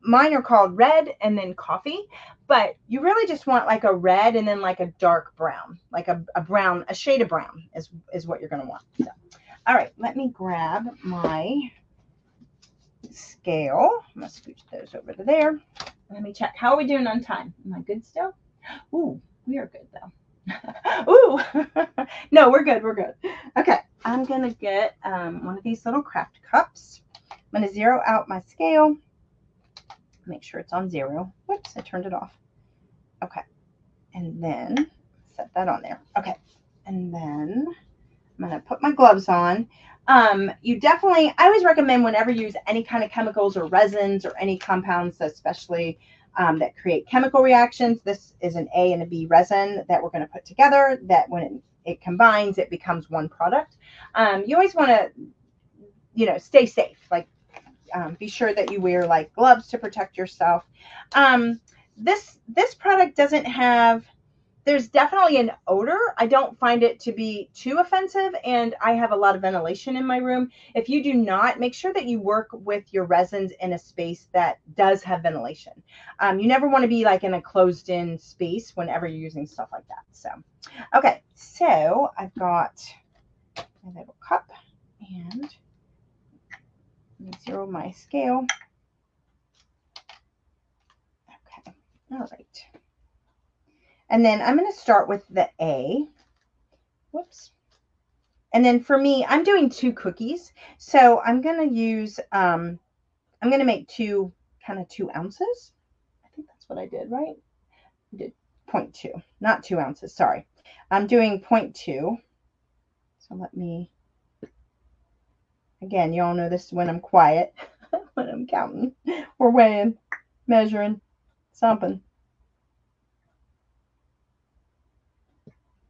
mine are called red and then coffee, but you really just want like a red and then like a dark brown, like a brown, a shade of brown is what you're going to want. So, all right, let me grab my scale. I'm going to scooch those over to there. Let me check. How are we doing on time? Am I good still? Ooh, we are good though. Ooh, no, we're good. We're good. Okay, I'm going to get one of these little craft cups. I'm going to zero out my scale. Make sure it's on 0. Whoops, I turned it off. Okay, and then set that on there. Okay, and then I'm going to put my gloves on. You definitely, I always recommend whenever you use any kind of chemicals or resins or any compounds, especially that create chemical reactions. This is an A and a B resin that we're going to put together that when it combines, it becomes one product. You always want to, stay safe. Like, be sure that you wear like gloves to protect yourself. This product doesn't have, there's definitely an odor. I don't find it to be too offensive, and I have a lot of ventilation in my room. If you do not, make sure that you work with your resins in a space that does have ventilation. You never want to be like in a closed-in space whenever you're using stuff like that. So, okay, so I've got a little cup, and let me zero my scale. Okay, all right. And then I'm going to start with the A. Whoops. And then for me, I'm doing 2 cookies. So I'm going to use, I'm going to make 2 ounces. I think that's what I did, right? I did 0.2, not 2 ounces. Sorry. I'm doing 0.2. So let me, again, you all know this is when I'm quiet, when I'm counting or weighing, measuring, something.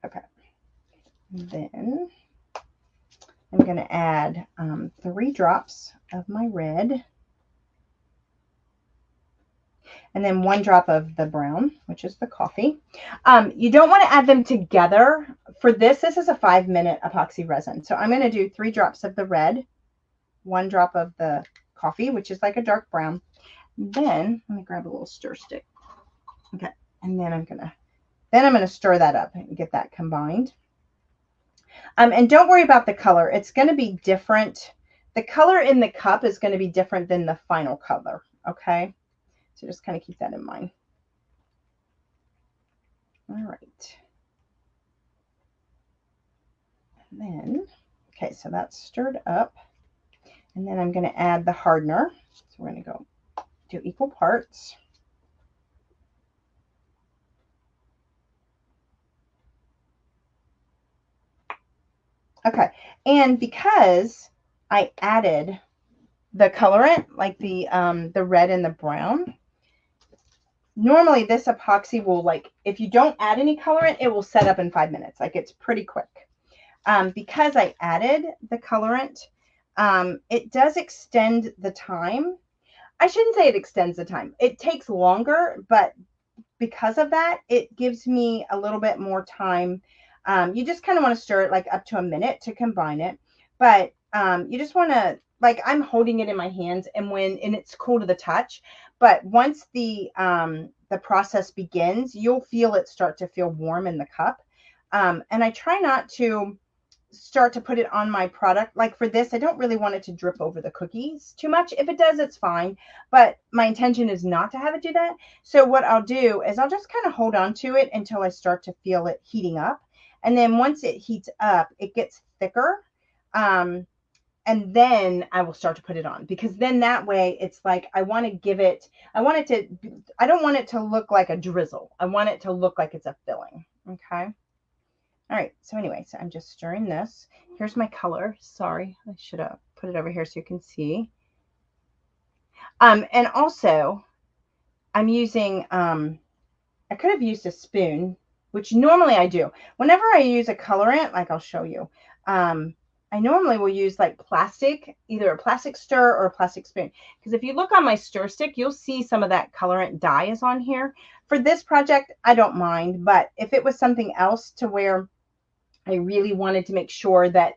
Okay, then I'm going to add 3 drops of my red, and then 1 drop of the brown, which is the coffee. You don't want to add them together. For this is a 5-minute epoxy resin. So I'm going to do 3 drops of the red, 1 drop of the coffee, which is like a dark brown. Then let me grab a little stir stick. Okay, and then I'm going to stir that up and get that combined. And don't worry about the color. It's going to be different. The color in the cup is going to be different than the final color. Okay. So just kind of keep that in mind. All right. And then, okay, so that's stirred up. And then I'm going to add the hardener. So we're going to go do equal parts. Okay, and because I added the colorant, like the red and the brown, normally this epoxy will, like, if you don't add any colorant, it will set up in 5 minutes. Like, it's pretty quick. Because I added the colorant, it does extend the time. I shouldn't say it extends the time. It takes longer, but because of that, it gives me a little bit more time. You just kind of want to stir it like up to a minute to combine it. But you just want to, like, I'm holding it in my hands, and it's cool to the touch. But once the the process begins, you'll feel it start to feel warm in the cup. And I try not to start to put it on my product. Like for this, I don't really want it to drip over the cookies too much. If it does, it's fine. But my intention is not to have it do that. So what I'll do is I'll just kind of hold on to it until I start to feel it heating up. And then once it heats up, it gets thicker. And then I will start to put it on, because then that way it's like, I don't want it to look like a drizzle. I want it to look like it's a filling. Okay. All right. So anyway, so I'm just stirring this. Here's my color. Sorry, I should have put it over here so you can see. And also I'm using, I could have used a spoon, which normally I do. Whenever I use a colorant, like I'll show you, I normally will use like plastic, either a plastic stir or a plastic spoon. Because if you look on my stir stick, you'll see some of that colorant dye is on here. For this project, I don't mind. But if it was something else to where I really wanted to make sure that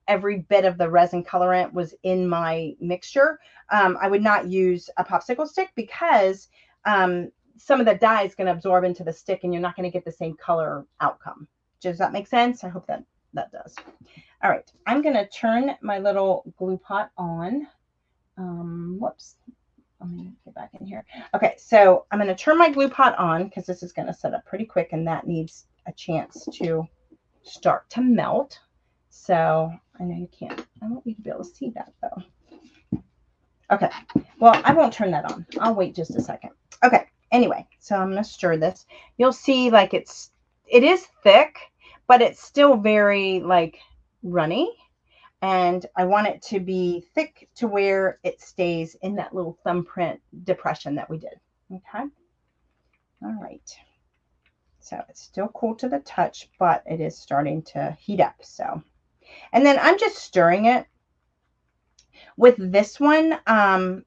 every bit of the resin colorant was in my mixture, I would not use a popsicle stick, because some of the dye is going to absorb into the stick and you're not going to get the same color outcome. Does that make sense? I hope that does. All right, I'm going to turn my little glue pot on. Whoops. Let me get back in here. Okay, so I'm going to turn my glue pot on because this is going to set up pretty quick and that needs a chance to start to melt. So I know you can't. I want you to be able to see that though. Okay, well, I won't turn that on. I'll wait just a second. Okay, anyway, so I'm going to stir this. You'll see like it is thick, but it's still very like runny, and I want it to be thick to where it stays in that little thumbprint depression that we did. Okay. All right. So it's still cool to the touch, but it is starting to heat up. So, and then I'm just stirring it. With this one, I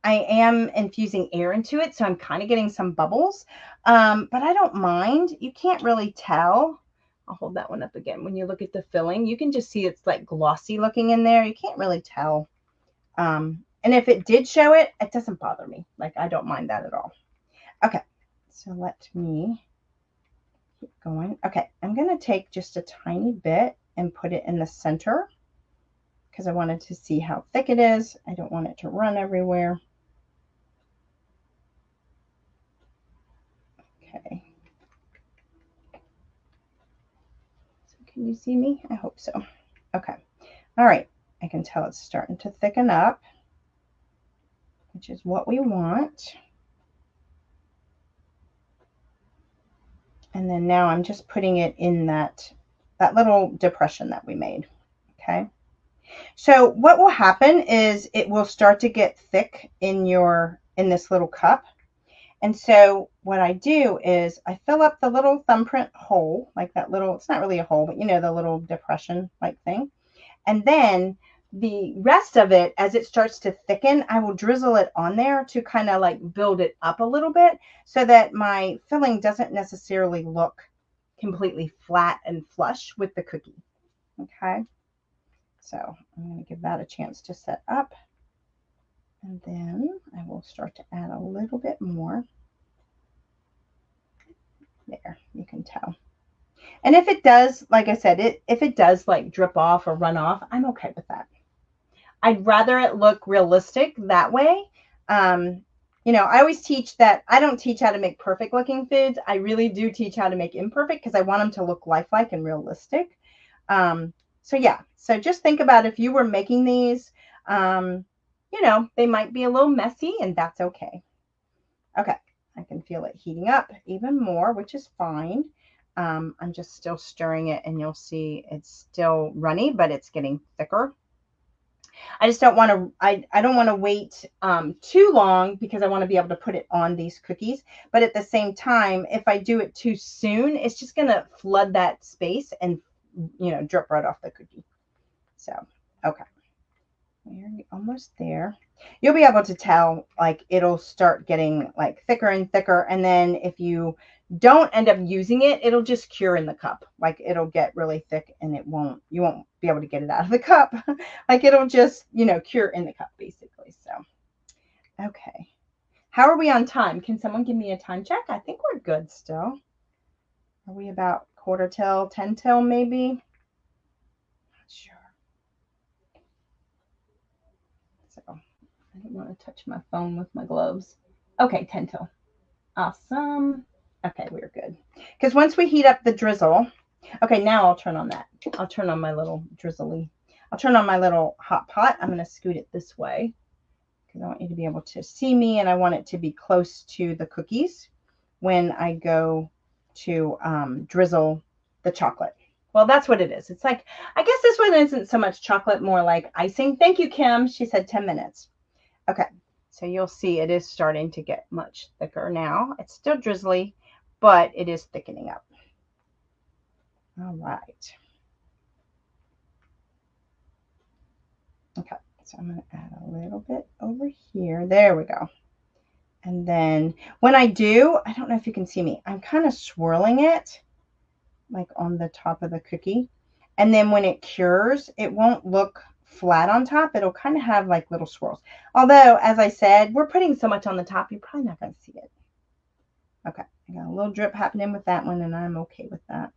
am infusing air into it, so I'm kind of getting some bubbles, but I don't mind. You can't really tell. I'll hold that one up again. When you look at the filling, you can just see it's like glossy looking in there. You can't really tell. And if it did show it, it doesn't bother me. Like, I don't mind that at all. Okay, so let me keep going. Okay, I'm going to take just a tiny bit and put it in the center because I wanted to see how thick it is. I don't want it to run everywhere. Okay. Can you see me? I hope so. Okay. All right. I can tell it's starting to thicken up, which is what we want. And then now I'm just putting it in that little depression that we made. Okay. So what will happen is it will start to get thick in this little cup. And so what I do is I fill up the little thumbprint hole, like that little, it's not really a hole, but you know, the little depression like thing. And then the rest of it, as it starts to thicken, I will drizzle it on there to kind of like build it up a little bit so that my filling doesn't necessarily look completely flat and flush with the cookie. Okay. So I'm going to give that a chance to set up. And then I will start to add a little bit more. There, you can tell. And if it does, like I said, if it does like drip off or run off, I'm okay with that. I'd rather it look realistic that way. You know, I always teach that I don't teach how to make perfect looking foods. I really do teach how to make imperfect because I want them to look lifelike and realistic. So yeah, so just think about if you were making these, you know, they might be a little messy and that's okay. Okay, I can feel it heating up even more, which is fine. I'm just still stirring it and you'll see it's still runny, but it's getting thicker. I just don't want to, I don't want to wait too long because I want to be able to put it on these cookies. But at the same time, if I do it too soon, it's just going to flood that space and, you know, drip right off the cookie. So, okay. We're almost there. You'll be able to tell, like, it'll start getting like thicker and thicker. And then if you don't end up using it, it'll just cure in the cup. Like, it'll get really thick and you won't be able to get it out of the cup. Like, it'll just, you know, cure in the cup basically. So, okay. How are we on time? Can someone give me a time check? I think we're good still. Are we about quarter till, 10 till maybe? Not sure. So I don't want to touch my phone with my gloves. Okay, 10 till. Awesome. Okay, we're good. Because once we heat up the drizzle, okay, now I'll turn on that. I'll turn on my little drizzly. I'll turn on my little hot pot. I'm going to scoot it this way because I want you to be able to see me, and I want it to be close to the cookies when I go to drizzle the chocolate. Well, that's what it is. It's like, I guess this one isn't so much chocolate, more like icing. Thank you, Kim. She said 10 minutes. Okay, so you'll see it is starting to get much thicker now. It's still drizzly, but it is thickening up. All right. Okay, so I'm going to add a little bit over here. There we go. And then when I do, I don't know if you can see me, I'm kind of swirling it like on the top of the cookie. And then when it cures, it won't look flat on top. It'll kind of have like little swirls. Although, as I said, we're putting so much on the top, you're probably not going to see it. Okay, I got a little drip happening with that one, and I'm okay with that.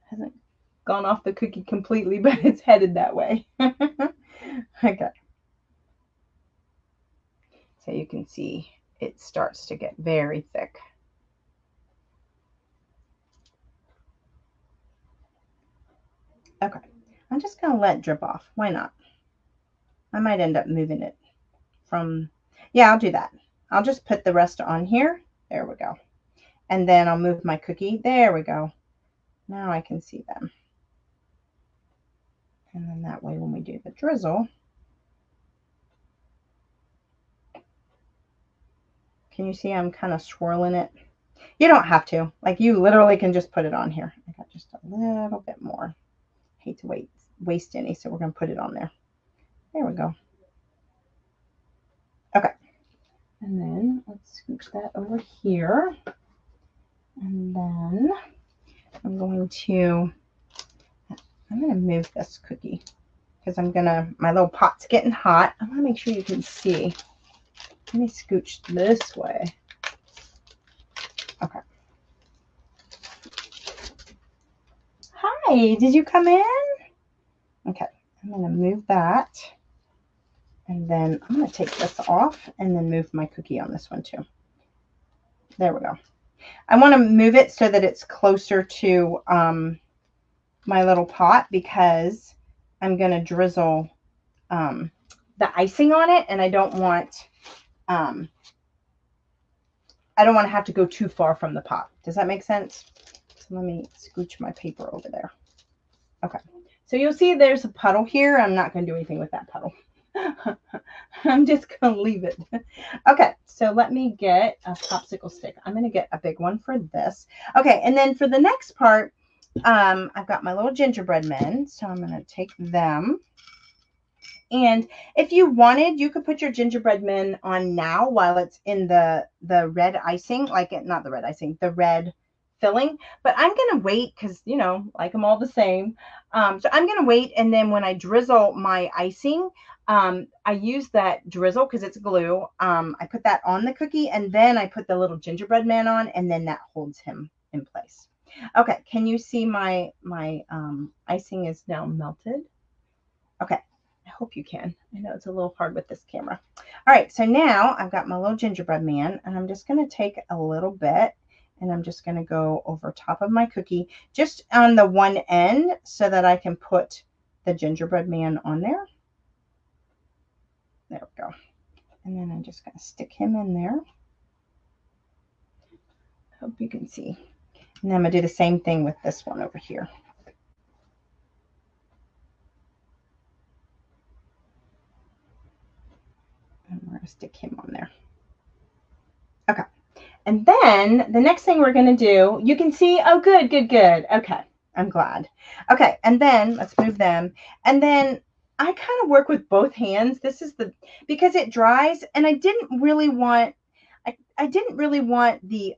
Hasn't gone off the cookie completely, but it's headed that way. Okay. So you can see it starts to get very thick. Okay, I'm just going to let it drip off. Why not? I might end up moving it from, yeah, I'll do that. I'll just put the rest on here. There we go. And then I'll move my cookie. There we go. Now I can see them. And then that way when we do the drizzle, can you see I'm kind of swirling it? You don't have to. Like, you literally can just put it on here. I got just a little bit more. Hate to waste any, so we're going to put it on there. There we go. Okay. And then let's scooch that over here. And then I'm going to move this cookie because my little pot's getting hot. I want to make sure you can see. Let me scooch this way. Okay. Hi, did you come in? Okay, I'm going to move that. And then I'm going to take this off and then move my cookie on this one too. There we go. I want to move it so that it's closer to my little pot because I'm going to drizzle the icing on it, and I don't want to have to go too far from the pot. Does that make sense? So let me scooch my paper over there. Okay. So you'll see there's a puddle here. I'm not going to do anything with that puddle. I'm just going to leave it. Okay, so let me get a popsicle stick. I'm going to get a big one for this. Okay, and then for the next part, I've got my little gingerbread men, so I'm going to take them. And if you wanted, you could put your gingerbread men on now while it's in the red icing, not the red icing, the red filling. But I'm going to wait because, you know, like them all the same. So I'm going to wait, and then when I drizzle my icing, I use that drizzle because it's glue. I put that on the cookie, and then I put the little gingerbread man on, and then that holds him in place. Okay, can you see my icing is now melted? Okay, I hope you can. I know it's a little hard with this camera. All right, so now I've got my little gingerbread man, and I'm just going to take a little bit, and I'm just going to go over top of my cookie, just on the one end so that I can put the gingerbread man on there. There we go. And then I'm just going to stick him in there. Hope you can see. And then I'm going to do the same thing with this one over here. And we're going to stick him on there. Okay. And then the next thing we're going to do, you can see, oh, good, good, good. Okay. I'm glad. Okay. And then let's move them. And then I kind of work with both hands. This is because it dries, and I didn't really want, I didn't really want the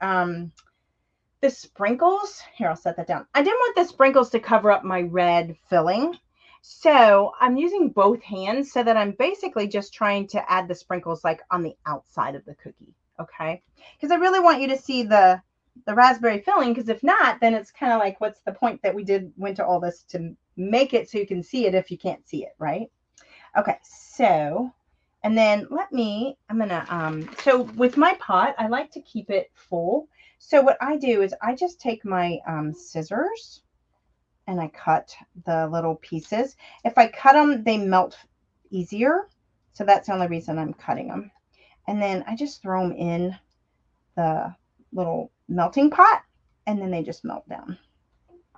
sprinkles. Here, I'll set that down. I didn't want the sprinkles to cover up my red filling. So I'm using both hands so that I'm basically just trying to add the sprinkles like on the outside of the cookie. Okay. Because I really want you to see the raspberry filling, because if not, then it's kind of like, what's the point that went to all this to make it so you can see it if you can't see it, right? Okay, so, and then I'm gonna, so with my pot, I like to keep it full. So what I do is I just take my scissors and I cut the little pieces. If I cut them, they melt easier. So that's the only reason I'm cutting them. And then I just throw them in the little melting pot, and then they just melt down.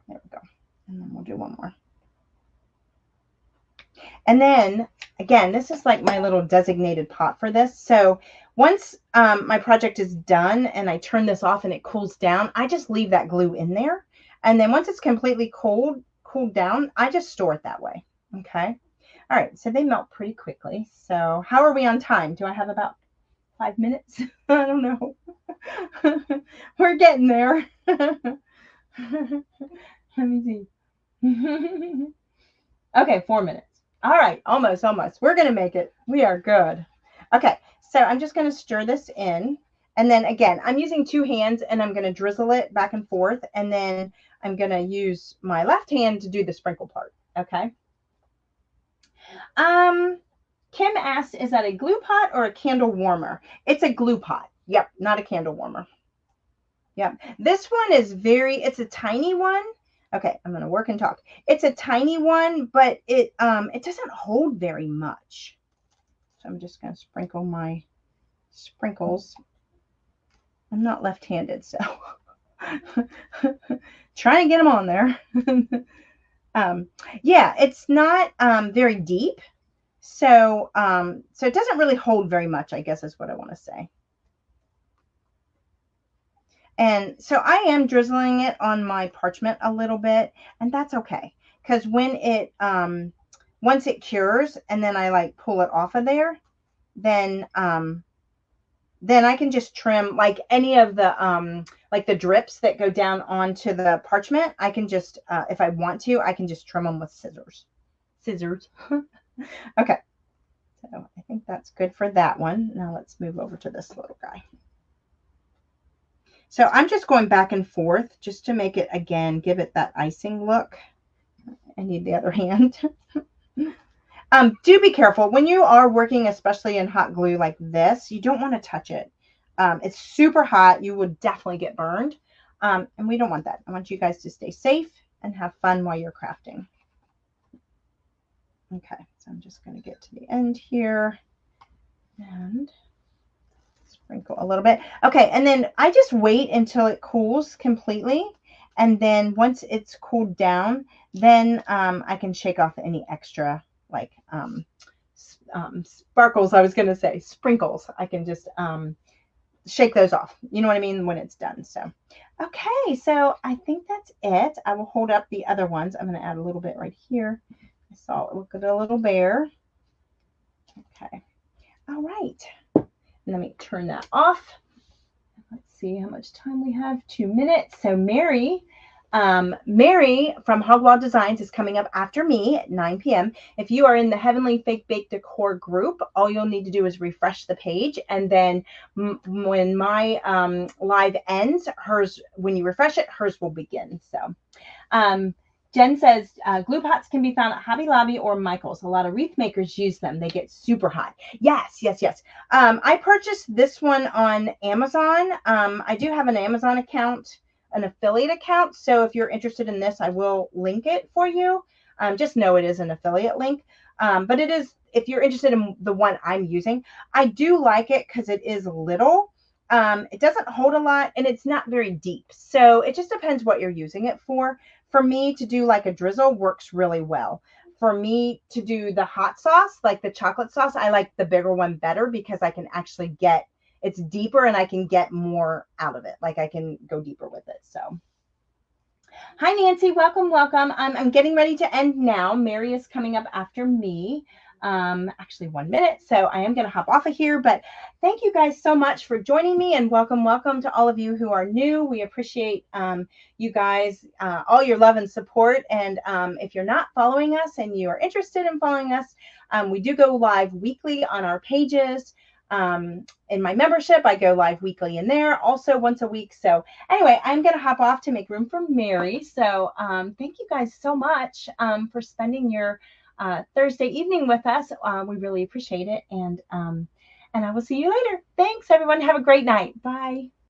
There we go. And then we'll do one more. And then again, this is like my little designated pot for this. So once my project is done and I turn this off and it cools down, I just leave that glue in there. And then once it's completely cooled down, I just store it that way. Okay. All right. So they melt pretty quickly. So how are we on time? Do I have about 5 minutes? I don't know. We're getting there. Let me see. Okay, 4 minutes. All right, almost. We're going to make it. We are good. Okay, so I'm just going to stir this in. And then again, I'm using 2 hands and I'm going to drizzle it back and forth. And then I'm going to use my left hand to do the sprinkle part. Okay. Kim asked, is that a glue pot or a candle warmer? It's a glue pot. Yep, not a candle warmer. Yep. This one is it's a tiny one. Okay, I'm going to work and talk. It's a tiny one, but it doesn't hold very much. So I'm just going to sprinkle my sprinkles. I'm not left-handed, so try and get them on there. Yeah, it's not very deep. So it doesn't really hold very much, I guess is what I want to say. And so I am drizzling it on my parchment a little bit, and that's okay. Because when it, once it cures and then I like pull it off of there, then I can just trim like any of the, like the drips that go down onto the parchment. I can just, if I want to, I can just trim them with scissors. Okay. So I think that's good for that one. Now let's move over to this little guy. So I'm just going back and forth just to make it, again, give it that icing look. I need the other hand. Do be careful. When you are working, especially in hot glue like this, you don't want to touch it. It's super hot. You would definitely get burned. And we don't want that. I want you guys to stay safe and have fun while you're crafting. Okay, so I'm just going to get to the end here and sprinkle a little bit. Okay, and then I just wait until it cools completely. And then once it's cooled down, then I can shake off any extra like sparkles, I was going to say, sprinkles. I can just shake those off. You know what I mean? When it's done. So, okay, so I think that's it. I will hold up the other ones. I'm going to add a little bit right here. I saw it look at a little bear. Okay. All right. Let me turn that off. Let's see how much time we have. 2 minutes. So Mary from Hogwall Designs is coming up after me at 9 p.m. If you are in the Heavenly Fake Bake Decor group, all you'll need to do is refresh the page. And then when my live ends, when you refresh it, hers will begin. So Jen says, glue pots can be found at Hobby Lobby or Michael's. A lot of wreath makers use them. They get super hot. Yes. I purchased this one on Amazon. I do have an Amazon account, an affiliate account. So if you're interested in this, I will link it for you. Just know it is an affiliate link. But it is, if you're interested in the one I'm using, I do like it because it is little. It doesn't hold a lot and it's not very deep. So it just depends what you're using it for. For me to do like a drizzle works really well. For me to do the hot sauce, like the chocolate sauce, I like the bigger one better because I can actually get, it's deeper and I can get more out of it. Like I can go deeper with it. So hi, Nancy. Welcome. I'm getting ready to end now. Mary is coming up after me. actually 1 minute. So I am going to hop off of here, but thank you guys so much for joining me, and welcome to all of you who are new. We appreciate you guys, all your love and support. And if you're not following us and you are interested in following us, we do go live weekly on our pages. In my membership, I go live weekly in there, also once a week. So anyway, I'm going to hop off to make room for Mary. So thank you guys so much for spending your Thursday evening with us. We really appreciate it. And I will see you later. Thanks, everyone. Have a great night. Bye.